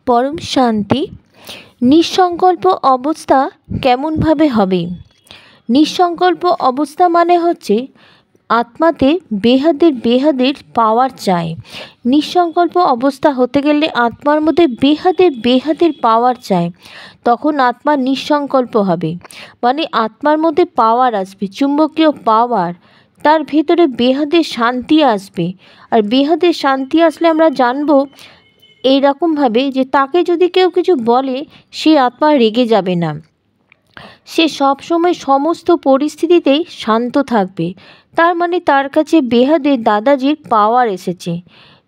পরম শান্তি। নিঃসংকল্প অবস্থা কেমনভাবে হবে? নিঃসংকল্প অবস্থা মানে হচ্ছে আত্মাতে বেহাদের পাওয়ার চাই। নিঃসংকল্প অবস্থা হতে গেলে আত্মার মধ্যে বেহাদের পাওয়ার চাই, তখন আত্মা নিঃসংকল্প হবে। মানে আত্মার মধ্যে পাওয়ার আসবে, চুম্বকীয় পাওয়ার, তার ভেতরে বেহাদের শান্তি আসবে। আর বেহাদের শান্তি আসলে আমরা জানবো এইরকমভাবে যে তাকে যদি কেউ কিছু বলে সে আত্মা রেগে যাবে না, সে সবসময় সমস্ত পরিস্থিতিতেই শান্ত থাকবে। তার মানে তার কাছে বেহাদের দাদাজির পাওয়ার এসেছে,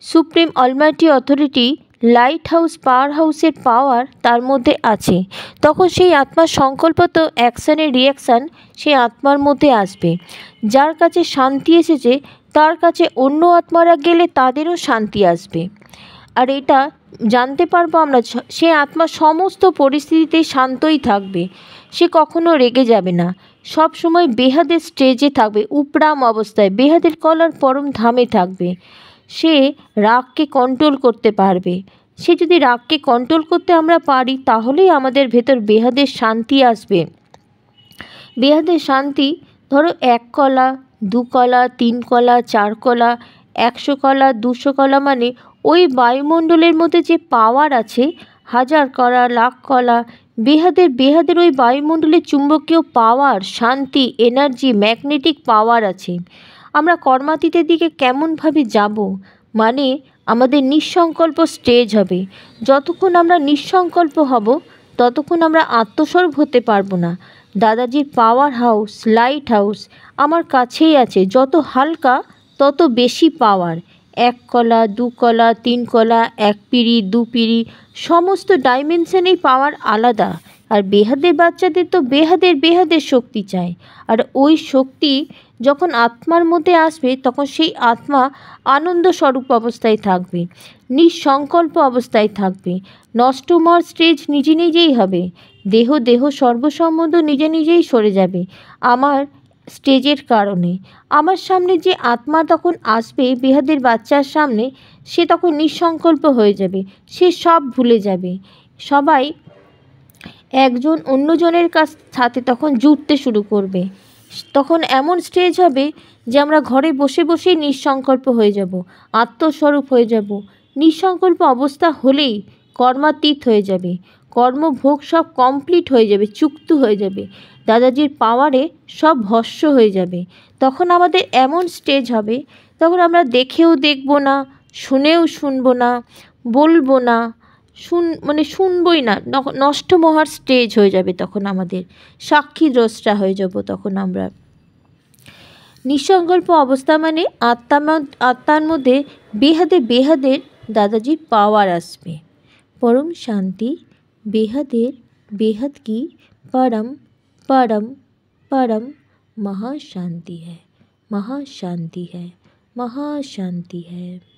supreme almighty authority, light house, power হাউসের পাওয়ার তার মধ্যে আছে। তখন সেই আত্মার সংকল্প তো অ্যাকশানের রিয়াকশান সেই আত্মার মধ্যে আসবে। যার কাছে শান্তি এসেছে তার কাছে অন্য আত্মারা গেলে তাদেরও শান্তি আসবে। আর এটা জানতে পারবো আমরা, সে আত্মা সমস্ত পরিস্থিতিতেই শান্তই থাকবে, সে কখনো রেগে যাবে না, সব সময় বেহাদের স্টেজে থাকবে, উপরাম অবস্থায় বেহাদের কলার পরম ধামে থাকবে। সে রাগকে কন্ট্রোল করতে পারবে। সে যদি রাগকে কন্ট্রোল করতে আমরা পারি তাহলেই আমাদের ভেতর বেহাদের শান্তি আসবে। বেহাদের শান্তি ধরো 1 কলা, 2 কলা, 3 কলা, 4 কলা, 100 কলা, 200 কলা, মানে ওই বায়ুমণ্ডলের মধ্যে যে পাওয়ার আছে, 1000 কলা, লাখ কলা, বেহাদের ওই বায়ুমণ্ডলের চুম্বকীয় পাওয়ার, শান্তি, এনার্জি, ম্যাগনেটিক পাওয়ার আছে। আমরা কর্মাতীতের দিকে কেমনভাবে যাব? মানে আমাদের নিঃসংকল্প স্টেজ হবে। যতক্ষণ আমরা নিঃসংকল্প হব ততক্ষণ আমরা আত্মস্বরূপ হতে পারবো না। দাদাজির পাওয়ার হাউস, লাইট হাউস আমার কাছেই আছে, যত হালকা তত বেশি পাওয়ার। 1 কলা, 2 কলা, 3 কলা, 1 পিঁড়ি, 2 পিঁড়ি, সমস্ত ডাইমেনশনেই পাওয়ার আলাদা। আর বেহাদের বাচ্চাদের তো বেহাদের শক্তি চাই। আর ওই শক্তি যখন আত্মার মধ্যে আসবে তখন সেই আত্মা আনন্দ স্বরূপ অবস্থায় থাকবে, নিঃসংকল্প অবস্থায় থাকবে। নষ্টমর স্টেজ নিজেই হবে, দেহ সর্বসম্বন্ধ নিজেই সরে যাবে আমার স্টেজের কারণে। আমার সামনে যে আত্মা তখন আসবে বেহাদের বাচ্চার সামনে, সে তখন নিঃসংকল্প হয়ে যাবে, সে সব ভুলে যাবে। সবাই একজন অন্যজনের সাথে তখন জুড়তে শুরু করবে। তখন এমন স্টেজ হবে যে আমরা ঘরে বসেই নিঃসংকল্প হয়ে যাব, আত্মস্বরূপ হয়ে যাব। নিঃসংকল্প অবস্থা হলেই কর্মাতীত হয়ে যাবে, কর্মভোগ সব কমপ্লিট হয়ে যাবে, চুক্ত হয়ে যাবে, দাদাজির পাওয়ারে সব ভস্য হয়ে যাবে। তখন আমাদের এমন স্টেজ হবে, তখন আমরা দেখেও দেখব না, শুনেও শুনবো না, বলবো না, শুনবই না, নষ্ট মহার স্টেজ হয়ে যাবে। তখন আমাদের সাক্ষী দ্রষ্টা হয়ে যাব। তখন আমরা নিঃসংকল্প অবস্থা মানে আত্মার মধ্যে বেহাদের দাদাজির পাওয়ার আসবে। পরম শান্তি। बेहद की परम परम परम महाशांति है, महाशांति है, महाशांति है।